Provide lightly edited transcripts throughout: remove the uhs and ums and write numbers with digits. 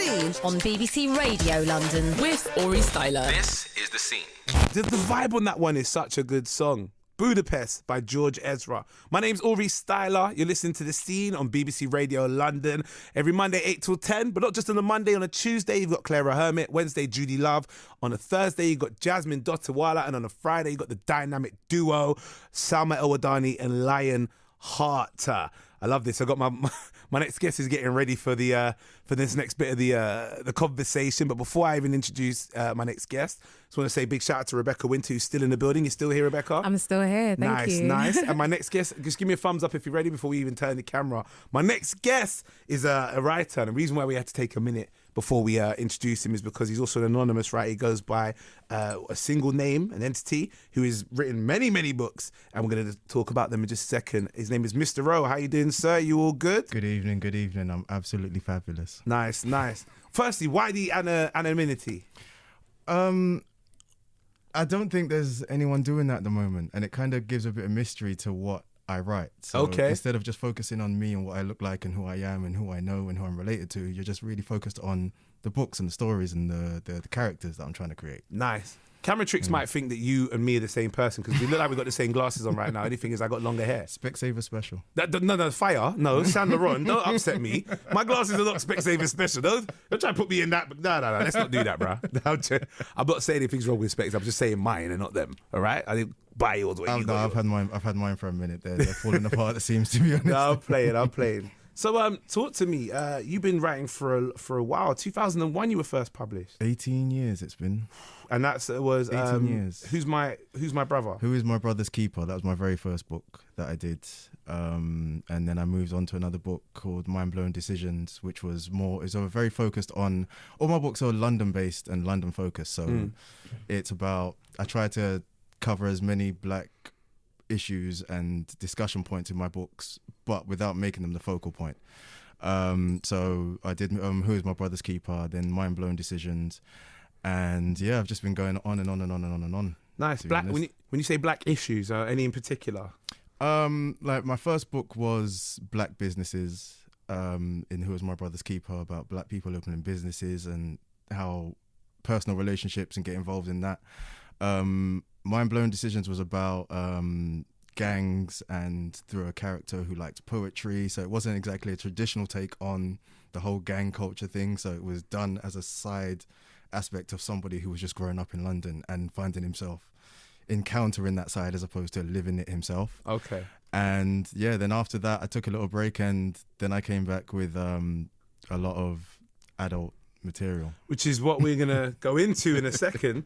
Scene on BBC Radio London with Aurie Styla. This is The Scene. The vibe on that one is such a good song. Budapest by George Ezra. My name's Aurie Styla. You're listening to The Scene on BBC Radio London every Monday 8 till 10, but not just on a Monday. On a Tuesday, you've got Clara Hermit. Wednesday, Judy Love. On a Thursday, you've got Jasmine Dotawala. And on a Friday, you've got the dynamic duo, Salma El-Wadani and Lion Hart. I love this. I got my next guest is getting ready for this next bit of the conversation. But before I even introduce my next guest, I just want to say a big shout out to Rebecca Winter, who's still in the building. You're still here, Rebecca? I'm still here. Thank you. Nice. And my next guest, just give me a thumbs up if you're ready before we even turn the camera. My next guest is a writer, and the reason why we had to take a minute before we introduce him is because he's also an anonymous writer. He goes by a single name, an entity, who has written many books, and we're going to talk about them in just a second. His name is Mr. Rowe. How you doing, sir? You all good? Good evening. I'm absolutely fabulous. Nice. Firstly, why the anonymity? I don't think there's anyone doing that at the moment, and it kind of gives a bit of mystery to what I write. So instead of just focusing on me and what I look like and who I am and who I know and who I'm related to, you're just really focused on the books and the stories and the characters that I'm trying to create. Nice. Camera tricks might think that you and me are the same person because we look like we've got the same glasses on right now. Only thing is I got longer hair. Specsavers special. No, fire. No, Saint Laurent. Don't upset me. My glasses are not Specsavers special. Don't try to put me in that. No. Let's not do that, bro. I'm not saying anything's wrong with Specs. I'm just saying mine and not them. All right? I didn't buy yours. I've had mine for a minute. They're falling apart. It seems, to be honest. No, I'm playing. So, talk to me. You've been writing for a while. 2001, you were first published. 18 years it's been. And that was 18 years. Who's my brother? Who is my brother's keeper? That was my very first book that I did. And then I moved on to another book called Mind Blown Decisions, which was very focused on. All my books are London based and London focused. So it's about. I try to cover as many black issues and discussion points in my books, but without making them the focal point. So I did Who is My Brother's Keeper, then Mind Blown Decisions, and yeah, I've just been going on and on. Nice. Black. When you say black issues, any in particular? Like my first book was black businesses, in Who is My Brother's Keeper, about black people opening businesses and how personal relationships and get involved in that. Mind Blown Decisions was about gangs and through a character who liked poetry, so it wasn't exactly a traditional take on the whole gang culture thing, so it was done as a side aspect of somebody who was just growing up in London and finding himself encountering that side as opposed to living it himself. Okay. And yeah, then after that I took a little break, and then I came back with a lot of adult material, which is what we're gonna go into in a second.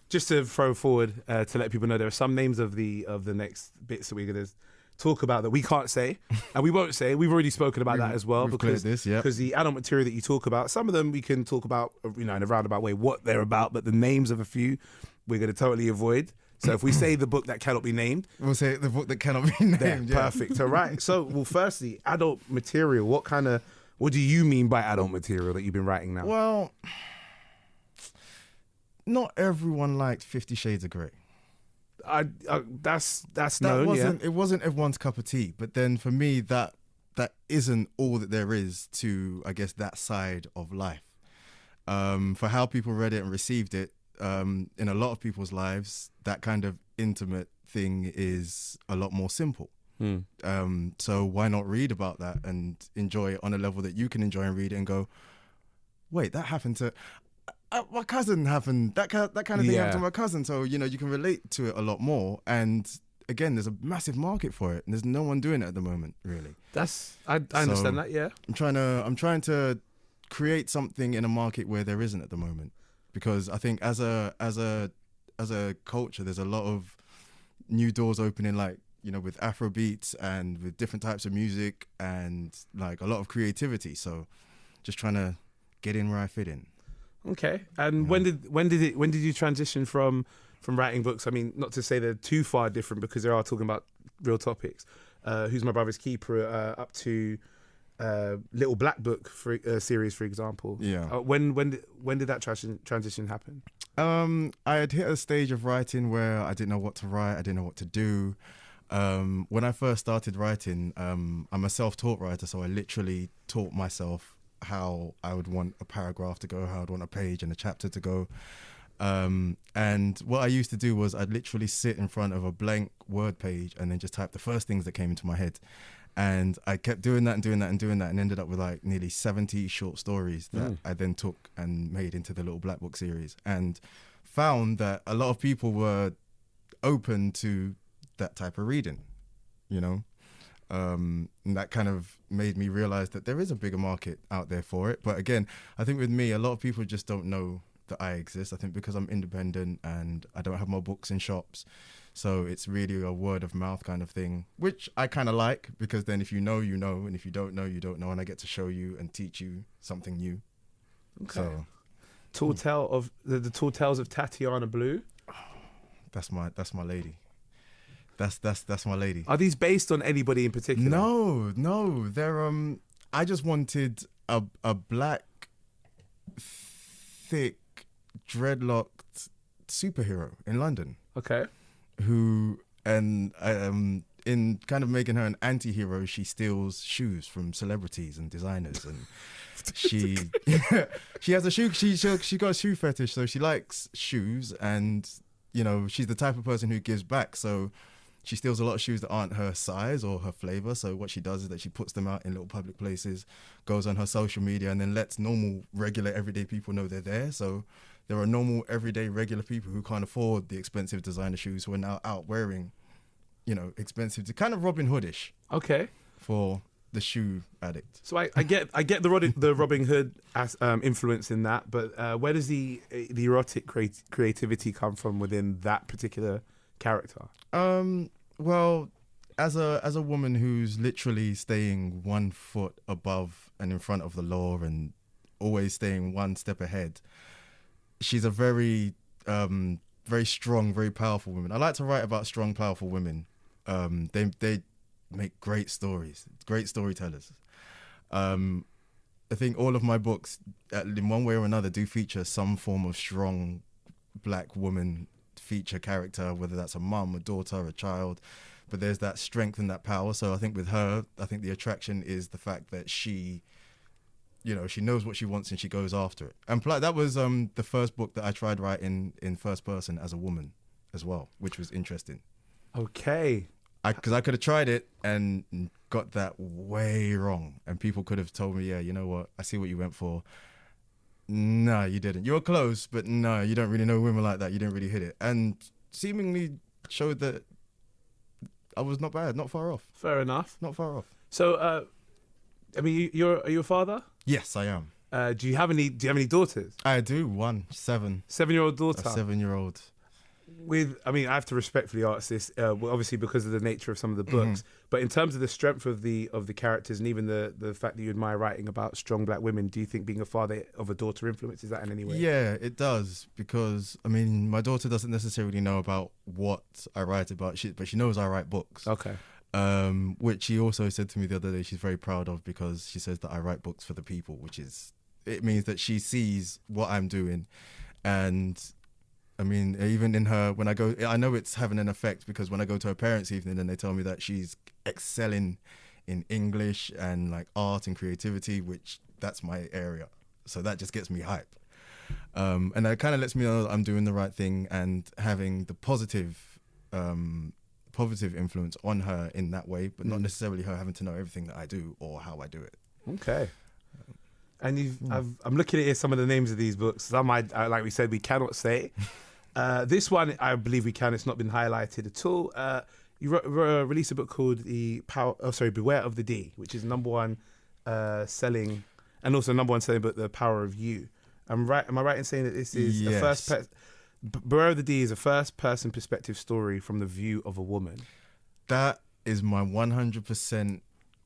Just to throw forward to let people know, there are some names of the next bits that we're going to talk about that we can't say and we won't say. We've already spoken about that as well, because the adult material that you talk about, some of them we can talk about, in a roundabout way what they're about, but the names of a few we're going to totally avoid. So if we say the book that cannot be named, we'll say the book that cannot be named. Yeah. Perfect. All right. So, well, firstly, adult material. What do you mean by adult material that you've been writing now? Well, not everyone liked 50 Shades of Grey. That's known. It wasn't everyone's cup of tea. But then for me, that isn't all that there is to, I guess, that side of life. For how people read it and received it, in a lot of people's lives, that kind of intimate thing is a lot more simple. So why not read about that and enjoy it on a level that you can enjoy and read it and go, wait, that happened to... my cousin happened, that kind of thing happened to my cousin, so you can relate to it a lot more. And again, there's a massive market for it, and there's no one doing it at the moment, really. I understand that. Yeah, I'm trying to create something in a market where there isn't at the moment, because I think as a culture, there's a lot of new doors opening, like with Afrobeats and with different types of music and like a lot of creativity. So just trying to get in where I fit in. Okay. And when did you transition from writing books? I mean, not to say they're too far different, because they are talking about real topics. Who's My Brother's Keeper up to Little Black Book series, for example. Yeah. When did that transition happen? I had hit a stage of writing where I didn't know what to write. I didn't know what to do. When I first started writing, I'm a self-taught writer, so I literally taught myself how I would want a paragraph to go, how I'd want a page and a chapter to go. And what I used to do was I'd literally sit in front of a blank Word page and then just type the first things that came into my head. And I kept doing that and ended up with like nearly 70 short stories that I then took and made into the little Black Book series, and found that a lot of people were open to that type of reading, you know. And that kind of made me realize that there is a bigger market out there for it. But again, I think with me, a lot of people just don't know that I exist. I think because I'm independent and I don't have my books in shops, so it's really a word of mouth kind of thing, which I kind of like, because then if you know, you know, and if you don't know, you don't know, and I get to show you and teach you something new. Okay. So Tall Tale of the Tall Tales of Tatiana Blue. that's my lady. That's my lady. Are these based on anybody in particular? No, they're I just wanted a black, thick, dreadlocked superhero in London Okay. who, and in kind of making her an anti-hero, she steals shoes from celebrities and designers, and she has a shoe, she got a shoe fetish, so she likes shoes, and you know, she's the type of person who gives back, so she steals a lot of shoes that aren't her size or her flavor. So what she does is that she puts them out in little public places, goes on her social media, and then lets normal, regular, everyday people know they're there. So there are normal, everyday, regular people who can't afford the expensive designer shoes who are now out wearing, you know, expensive, kind of Robin Hoodish Okay. for the shoe addict. So I get the Robin Hood influence in that, but where does the erotic creativity come from within that particular character? Well, as a woman who's literally staying 1 foot above and in front of the law and always staying one step ahead, she's a very very strong, very powerful woman. I like to write about strong, powerful women. They make great stories, great storytellers. I think all of my books, in one way or another, do feature some form of strong black woman feature character, whether that's a mum, a daughter, a child, but there's that strength and that power. So I think with her, I think the attraction is the fact that she, you know, she knows what she wants and she goes after it. And that was the first book that I tried writing in first person as a woman as well, which was interesting. Okay. Because I could have tried it and got that way wrong, and people could have told me, yeah, you know what, I see what you went for. No, you didn't. You were close, but no, you don't really know women like that. You didn't really hit it. And seemingly showed that I was not bad, not far off. Fair enough. Not far off. So, I mean, are you a father? Yes, I am. Do you have any daughters? I do. 7. 7-year-old daughter. A 7-year-old. I mean, I have to respectfully ask this, obviously because of the nature of some of the books, but in terms of the strength of the characters and even the fact that you admire writing about strong black women, do you think being a father of a daughter influences that in any way? Yeah, it does, because, I mean, my daughter doesn't necessarily know about what I write about, but she knows I write books. Okay. Which she also said to me the other day she's very proud of, because she says that I write books for the people, it means that she sees what I'm doing. And I mean, even in her, when I go, I know it's having an effect, because when I go to her parents' evening and they tell me that she's excelling in English and like art and creativity, which that's my area. So that just gets me hype. And that kind of lets me know that I'm doing the right thing and having the positive influence on her in that way, but not necessarily her having to know everything that I do or how I do it. Okay. And I'm looking at here some of the names of these books. Some, like we said, we cannot say. This one, I believe we can. It's not been highlighted at all. You released a book called Beware of the D, which is number one selling, and also number one selling book, The Power of You. Am I right in saying that this is a Beware of the D is a first-person perspective story from the view of a woman? That is my 100%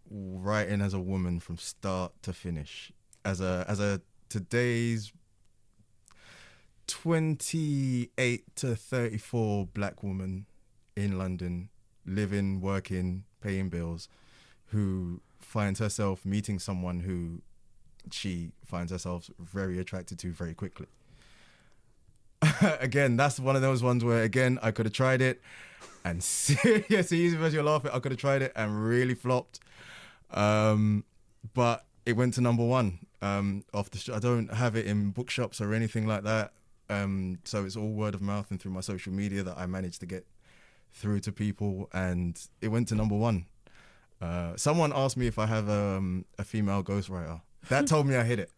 writing as a woman from start to finish. As a today's 28 to 34 black woman in London, living, working, paying bills, who finds herself meeting someone who she finds herself very attracted to very quickly. Again, that's one of those ones where, again, I could have tried it and seriously, even as you're laughing, I could have tried it and really flopped. But it went to number one, I don't have it in bookshops or anything like that. So it's all word of mouth and through my social media that I managed to get through to people, and it went to #1. Someone asked me if I have a female ghostwriter. That told me I hit it.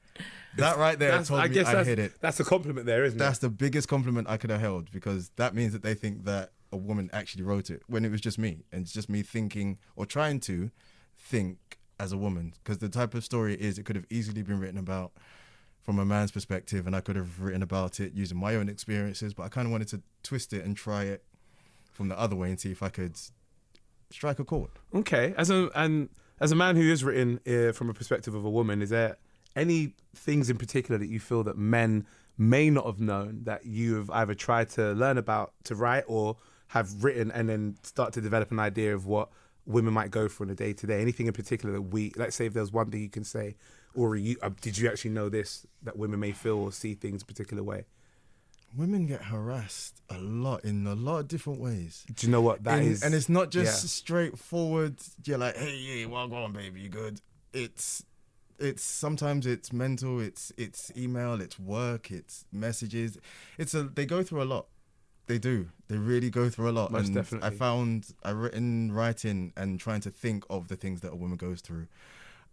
That right there told me I hit it. That's a compliment there, isn't it? That's the biggest compliment I could have held, because that means that they think that a woman actually wrote it when it was just me, and it's just me thinking or trying to think as a woman, because the type of story it could have easily been written about from a man's perspective, and I could have written about it using my own experiences, but I kind of wanted to twist it and try it from the other way and see if I could strike a chord. Okay, as a man who is written from a perspective of a woman, is there any things in particular that you feel that men may not have known that you have either tried to learn about to write, or have written and then start to develop an idea of what women might go through in a day to day? Anything in particular that let's say if there's one thing you can say, or did you actually know this, that women may feel or see things a particular way? Women get harassed a lot in a lot of different ways. Do you know what that is? And it's not just straightforward. You're like, hey, yeah, well, go on, baby, you good? It's sometimes it's mental, it's email, it's work, it's messages. They go through a lot. They do. They really go through a lot. Most and definitely. I found writing and trying to think of the things that a woman goes through.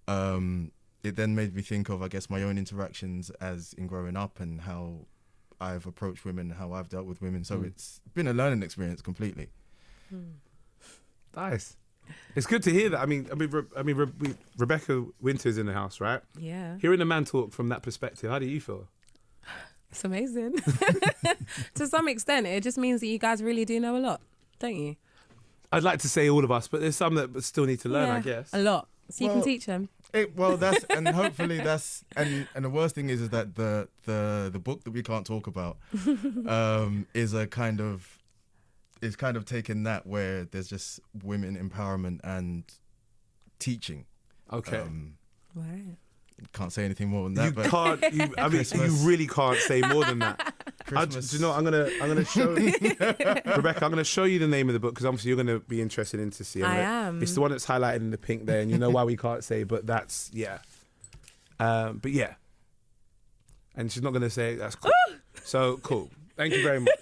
It then made me think of, I guess, my own interactions as in growing up and how I've approached women, how I've dealt with women. So it's been a learning experience completely. Nice. It's good to hear that. I mean, Rebecca Winter's in the house, right? Yeah. Hearing a man talk from that perspective, how do you feel? It's amazing. To some extent, it just means that you guys really do know a lot, don't you? I'd like to say all of us, but there's some that still need to learn, I guess. A lot. So you can teach them. That's and hopefully that's and the worst thing is that the book that we can't talk about is kind of taking that where there's just women empowerment and teaching. Okay. Right. Can't say anything more than that. You can't. You really can't say more than that. Do you know what? I'm gonna show Rebecca. I'm gonna show you the name of the book, because obviously you're gonna be interested in to see. I am. It's the one that's highlighted in the pink there, and you know why we can't say, but that's but yeah. And she's not gonna say that's cool. So cool. Thank you very much.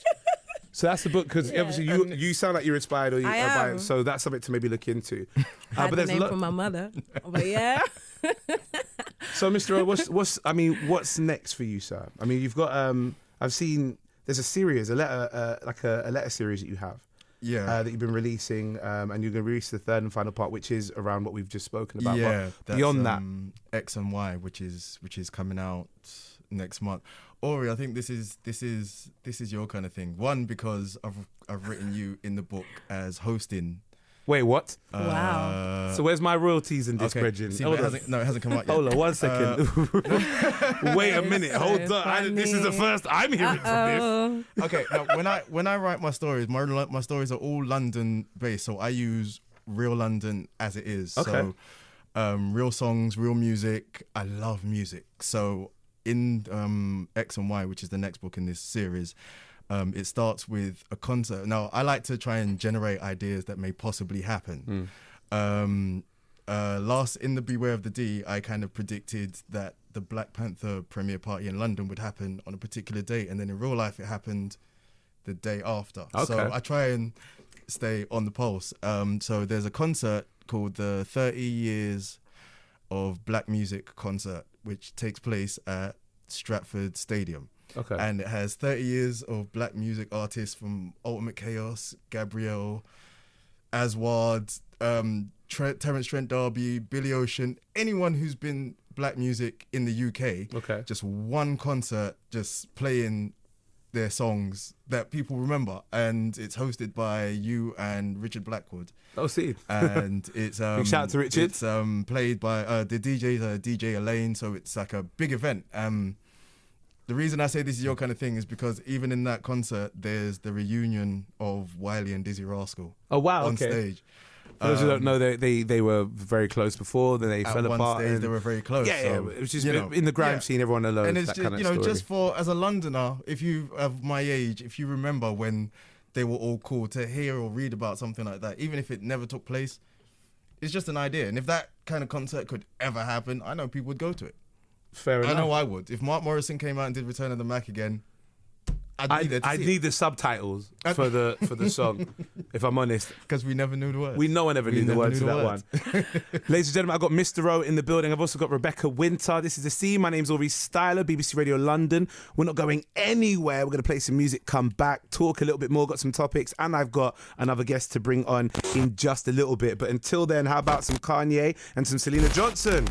So that's the book, because obviously you sound like you're inspired by it, so that's something to maybe look into. I had the name from my mother, but yeah. So, Mr. O, what's next for you, sir? I mean, you've got I've seen there's a series, a letter series that you have, that you've been releasing, and you're going to release the third and final part, which is around what we've just spoken about. Yeah, but beyond that, X and Y, which is coming out next month. Aurie, I think this is your kind of thing. One, because I've written you in the book as hosting. Wait, what? Wow. So where's my royalties in this, Bridget? See, it hasn't come out yet. Hold on 1 second. Wait a minute. Hold on. This is the first I'm hearing from this. Okay, now when I write my stories, my stories are all London based, so I use real London as it is. Okay. So real songs, real music. I love music. So in X and Y, which is the next book in this series, it starts with a concert. Now, I like to try and generate ideas that may possibly happen. Last in the Beware of the D, I kind of predicted that the Black Panther premiere party in London would happen on a particular date, and then in real life it happened the day after. Okay. So I try and stay on the pulse. So there's a concert called the 30 Years of Black Music concert, which takes place at Stratford Stadium. Okay. And it has 30 years of black music artists from Ultimate Chaos, Gabrielle, Aswad, Terence Trent D'Arby, Billy Ocean, anyone who's been black music in the UK. Okay. Just one concert, just playing their songs that people remember. And it's hosted by you and Richard Blackwood. Oh, see. And it's big shout out to Richard. It's played by the DJs, DJ Elaine, so it's like a big event. The reason I say this is your kind of thing is because even in that concert, there's the reunion of Wiley and Dizzy Rascal. Oh wow! On okay. stage. For those who don't know, they were very close before. Then they fell at apart. One stage, they were very close. Yeah, so, it was just in the grime scene. Everyone knows and it's that just, kind of story. just for as a Londoner, if you of my age, if you remember when they were all cool, to hear or read about something like that, even if it never took place, it's just an idea. And if that kind of concert could ever happen, I know people would go to it. Fair enough. I know I would. If Mark Morrison came out and did Return of the Mac again, I'd need the subtitles for the song, if I'm honest. Because we never knew the words. No one ever knew the words to that one. Ladies and gentlemen, I've got Mr. O in the building. I've also got Rebecca Winter. This is The Scene. My name's Aurie Styla, BBC Radio London. We're not going anywhere. We're going to play some music, come back, talk a little bit more, got some topics, and I've got another guest to bring on in just a little bit. But until then, how about some Kanye and some Selena Johnson?